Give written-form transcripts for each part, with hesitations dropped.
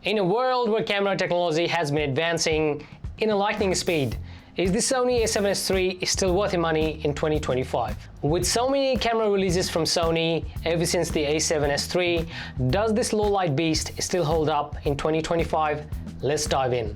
In a world where camera technology has been advancing in a lightning speed, is the Sony A7S III still worth your money in 2025? With so many camera releases from Sony ever since the A7S III, does this low-light beast still hold up in 2025? Let's dive in.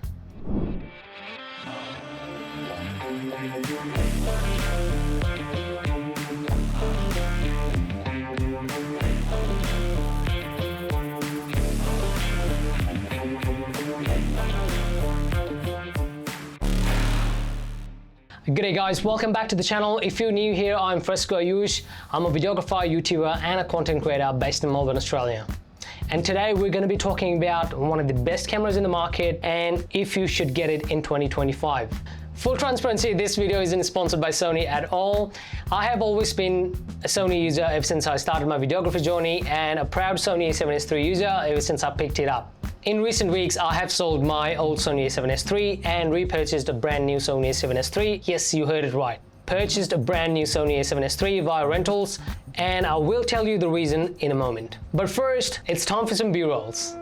G'day guys, welcome back to the channel. If you're new here, I'm Fresco Ayush. I'm a videographer, YouTuber and a content creator based in Melbourne, Australia. And today we're going to be talking about one of the best cameras in the market and if you should get it in 2025. Full transparency, this video isn't sponsored by Sony at all. I have always been a Sony user ever since I started my videography journey and a proud Sony A7S III user ever since I picked it up. In recent weeks, I have sold my old Sony A7S III and repurchased a brand new Sony A7S III. Yes, you heard it right. Purchased a brand new Sony A7S III via rentals, and I will tell you the reason in a moment. But first, it's time for some B-rolls.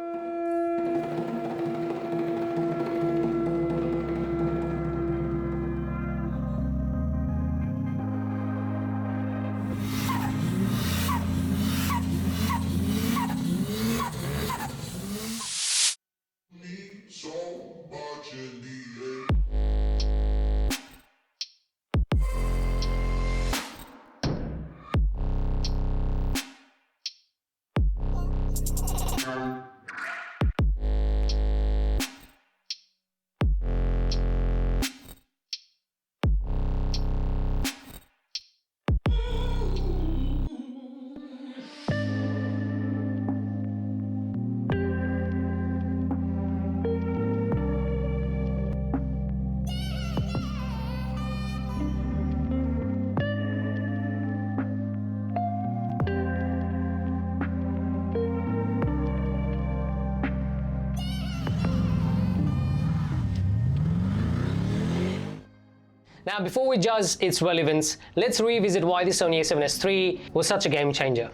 Now, before we judge its relevance, let's revisit why the Sony A7S III was such a game changer.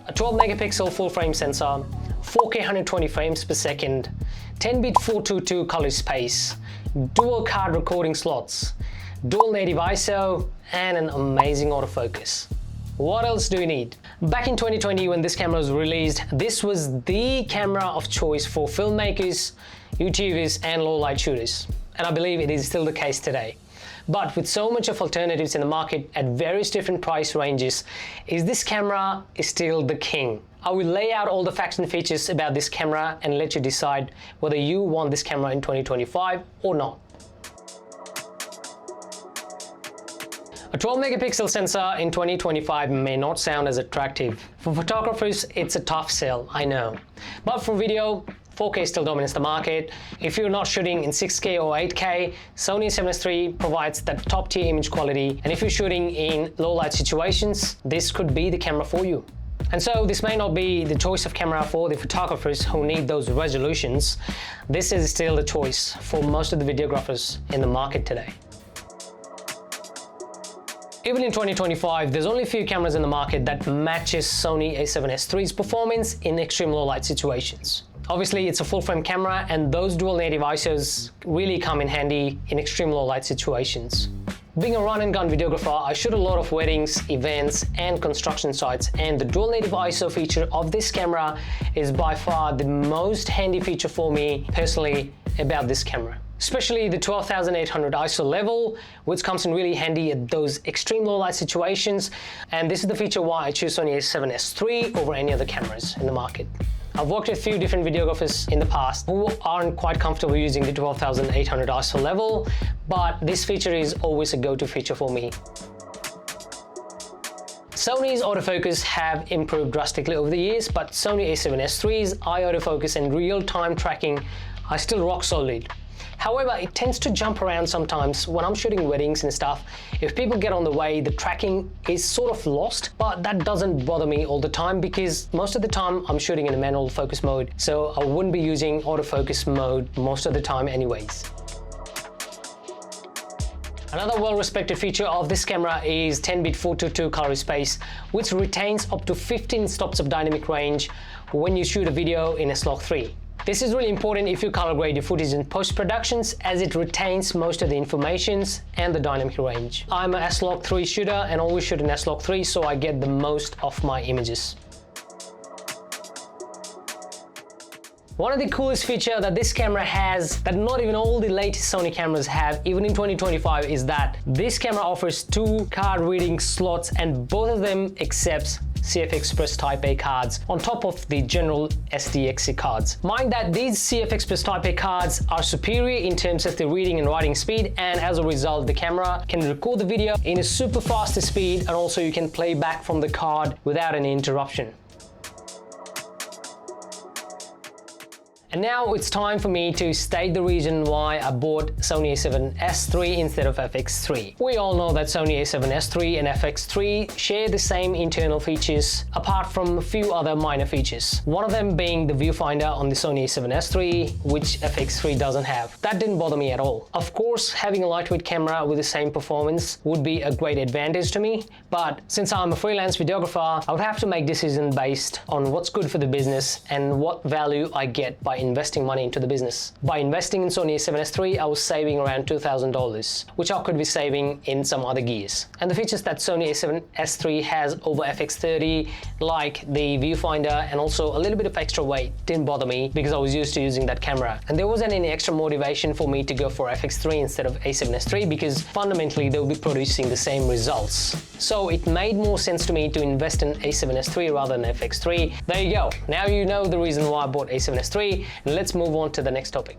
A 12 megapixel full frame sensor, 4K 120 frames per second, 10-bit 422 color space, dual card recording slots, dual native ISO, and an amazing autofocus. What else do you need? Back in 2020 when this camera was released, this was the camera of choice for filmmakers, YouTubers, and low-light shooters. And I believe it is still the case today. But with so much of alternatives in the market at various different price ranges, is this camera still the king? I will lay out all the facts and features about this camera and let you decide whether you want this camera in 2025 or not. A 12 megapixel sensor in 2025 may not sound as attractive. For photographers, it's a tough sell, I know. But for video, 4K still dominates the market. If you're not shooting in 6K or 8K, Sony A7S III provides that top tier image quality. And if you're shooting in low light situations, this could be the camera for you. And so this may not be the choice of camera for the photographers who need those resolutions. This is still the choice for most of the videographers in the market today. Even in 2025, there's only a few cameras in the market that matches Sony A7S III's performance in extreme low light situations. Obviously, it's a full frame camera and those dual native ISOs really come in handy in extreme low light situations. Being a run and gun videographer, I shoot a lot of weddings, events and construction sites, and the dual native ISO feature of this camera is by far the most handy feature for me personally about this camera. Especially the 12,800 ISO level, which comes in really handy at those extreme low light situations. And this is the feature why I choose Sony A7S III over any other cameras in the market. I've worked with a few different videographers in the past who aren't quite comfortable using the 12,800 ISO level, but this feature is always a go-to feature for me. Sony's autofocus have improved drastically over the years, but Sony A7S III's eye autofocus and real-time tracking are still rock solid. However, it tends to jump around sometimes when I'm shooting weddings and stuff. If people get on the way, the tracking is sort of lost, but that doesn't bother me all the time because most of the time I'm shooting in a manual focus mode, so I wouldn't be using autofocus mode most of the time anyways. Another well-respected feature of this camera is 10-bit 422 color space, which retains up to 15 stops of dynamic range when you shoot a video in S-Log3. This is really important if you color grade your footage in post-productions, as it retains most of the informations and the dynamic range. I'm an S-Log3 shooter and always shoot in S-Log3, so I get the most of my images. One of the coolest features that this camera has that not even all the latest Sony cameras have, even in 2025, is that this camera offers 2 card reading slots, and both of them accepts CF Express Type A cards on top of the general SDXC cards. Mind that these CF Express Type A cards are superior in terms of the reading and writing speed, and as a result the camera can record the video in a super fast speed, and also you can play back from the card without any interruption. And now it's time for me to state the reason why I bought Sony A7s III instead of FX3. We all know that Sony A7s III and FX3 share the same internal features apart from a few other minor features. One of them being the viewfinder on the Sony A7s III, which FX3 doesn't have. That didn't bother me at all. Of course, having a lightweight camera with the same performance would be a great advantage to me, but since I'm a freelance videographer, I would have to make decisions based on what's good for the business and what value I get by investing money into the business. By investing in Sony A7s III, I was saving around $2,000, which I could be saving in some other gears. And the features that Sony A7s III has over FX30, like the viewfinder and also a little bit of extra weight, didn't bother me because I was used to using that camera. And there wasn't any extra motivation for me to go for FX3 instead of A7s III, because fundamentally they'll be producing the same results. So it made more sense to me to invest in A7s III rather than FX3. There you go. Now you know the reason why I bought A7s III. Let's move on to the next topic.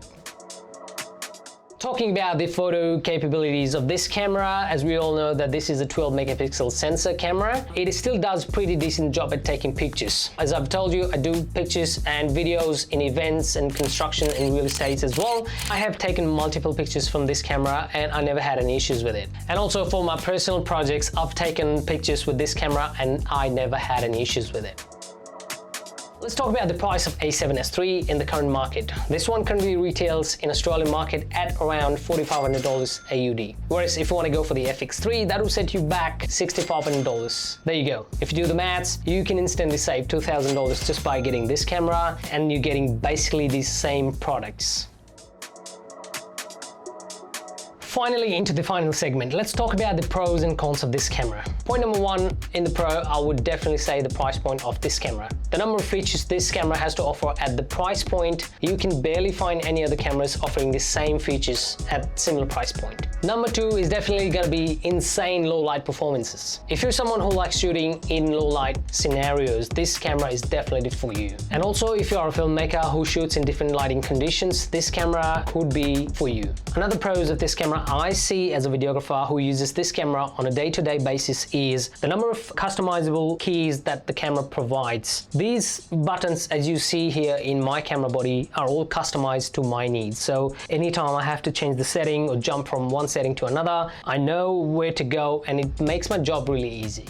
Talking about the photo capabilities of this camera, as we all know that this is a 12 megapixel sensor camera, it still does pretty decent job at taking pictures. As I've told you, I do pictures and videos in events and construction and real estate as well. I have taken multiple pictures from this camera and I never had any issues with it. And also for my personal projects, I've taken pictures with this camera and I never had any issues with it. Let's talk about the price of A7s III in the current market. This one currently retails in Australian market at around $4,500 AUD. Whereas if you want to go for the FX3, that will set you back $6,500. There you go. If you do the maths, you can instantly save $2,000 just by getting this camera, and you're getting basically these same products. Finally, into the final segment, let's talk about the pros and cons of this camera. Point number 1, in the pro, I would definitely say the price point of this camera. The number of features this camera has to offer at the price point, you can barely find any other cameras offering the same features at similar price point. Number 2 is definitely gonna be insane low light performances. If you're someone who likes shooting in low light scenarios, this camera is definitely for you. And also, if you are a filmmaker who shoots in different lighting conditions, this camera could be for you. Another pros of this camera I see as a videographer who uses this camera on a day-to-day basis is the number of customizable keys that the camera provides. These buttons, as you see here in my camera body, are all customized to my needs. So anytime I have to change the setting or jump from one setting to another, I know where to go, and it makes my job really easy.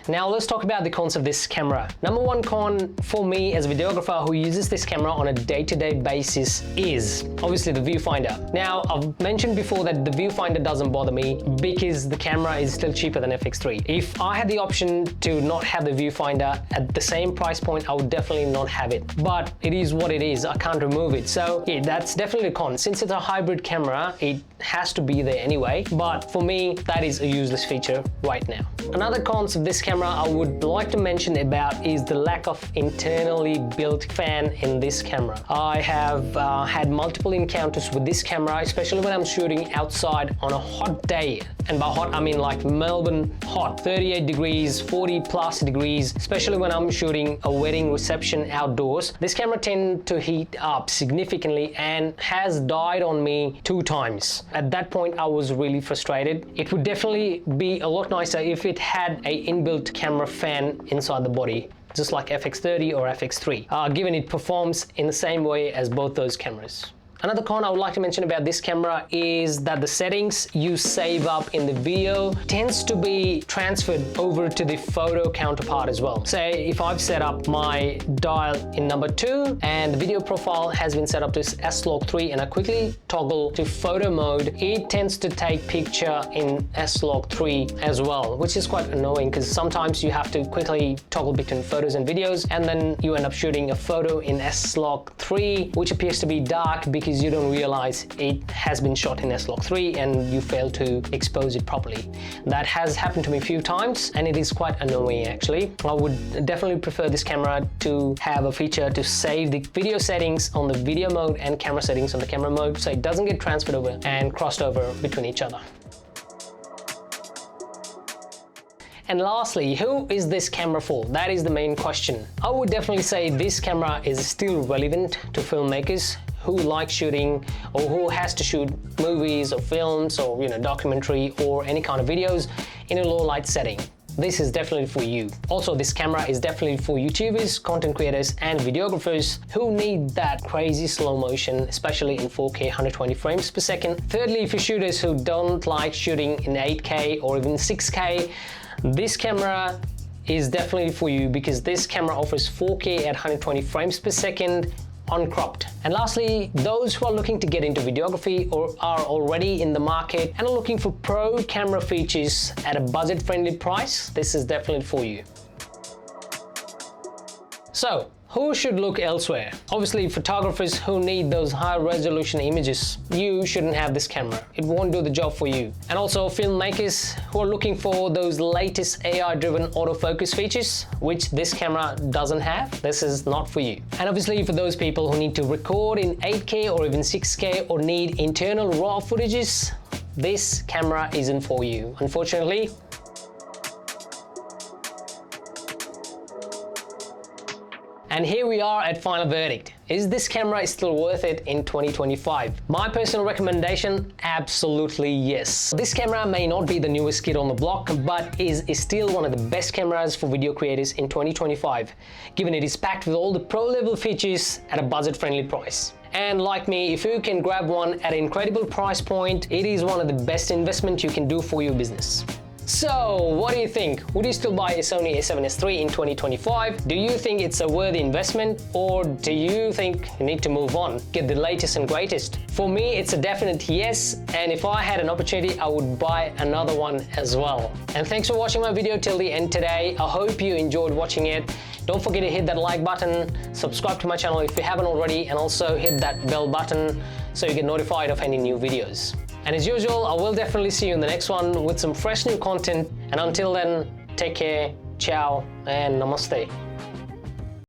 Now let's talk about the cons of this camera. Number 1 con for me as a videographer who uses this camera on a day-to-day basis is obviously the viewfinder. Now I've mentioned before that the viewfinder doesn't bother me because the camera is still cheaper than FX3. If I had the option to not have the viewfinder at the same price point, I would definitely not have it. But it is what it is, I can't remove it. So yeah, that's definitely a con. Since it's a hybrid camera, it has to be there anyway. But for me, that is a useless feature right now. Another cons of this camera I would like to mention about is the lack of internally built fan in this camera. I have had multiple encounters with this camera, especially when I'm shooting outside on a hot day. And by hot, I mean like Melbourne hot, 38 degrees, 40 plus degrees, especially when I'm shooting a wedding reception outdoors. This camera tends to heat up significantly and has died on me 2 times. At that point, I was really frustrated. It would definitely be a lot nicer if it had a inbuilt camera fan inside the body, just like FX30 or FX3, given it performs in the same way as both those cameras. Another con I would like to mention about this camera is that the settings you save up in the video tends to be transferred over to the photo counterpart as well. Say if I've set up my dial in number 2 and the video profile has been set up to S-Log3 and I quickly toggle to photo mode, it tends to take picture in S-Log3 as well, which is quite annoying because sometimes you have to quickly toggle between photos and videos and then you end up shooting a photo in S-Log3 which appears to be dark because you don't realize it has been shot in S-Log3 and you fail to expose it properly. That has happened to me a few times and it is quite annoying actually. I would definitely prefer this camera to have a feature to save the video settings on the video mode and camera settings on the camera mode so it doesn't get transferred over and crossed over between each other. And lastly, who is this camera for? That is the main question. I would definitely say this camera is still relevant to filmmakers who like shooting or who has to shoot movies or films or documentary or any kind of videos in a low light setting. This is definitely for you. Also, this camera is definitely for YouTubers, content creators and videographers who need that crazy slow motion, especially in 4K 120 frames per second. Thirdly, for shooters who don't like shooting in 8K or even 6K, this camera is definitely for you because this camera offers 4K at 120 frames per second uncropped. And lastly, those who are looking to get into videography or are already in the market and are looking for pro camera features at a budget-friendly price, this is definitely for you. So, who should look elsewhere? Obviously, photographers who need those high-resolution images, you shouldn't have this camera. It won't do the job for you. And also filmmakers who are looking for those latest AI-driven autofocus features, which this camera doesn't have, this is not for you. And obviously, for those people who need to record in 8K or even 6K or need internal raw footages, this camera isn't for you, unfortunately. And here we are at final verdict. Is this camera still worth it in 2025? My personal recommendation, absolutely yes. This camera may not be the newest kid on the block, but is still one of the best cameras for video creators in 2025, given it is packed with all the pro-level features at a budget-friendly price. And like me, if you can grab one at an incredible price point, it is one of the best investments you can do for your business. So, what do you think? Would you still buy a Sony A7S III in 2025? Do you think it's a worthy investment, or do you think you need to move on, get the latest and greatest? For me, it's a definite yes, and if I had an opportunity, I would buy another one as well. And thanks for watching my video till the end today. I hope you enjoyed watching it. Don't forget to hit that like button, subscribe to my channel if you haven't already, and also hit that bell button so you get notified of any new videos. And as usual, I will definitely see you in the next one with some fresh new content. And until then, take care, ciao, and namaste.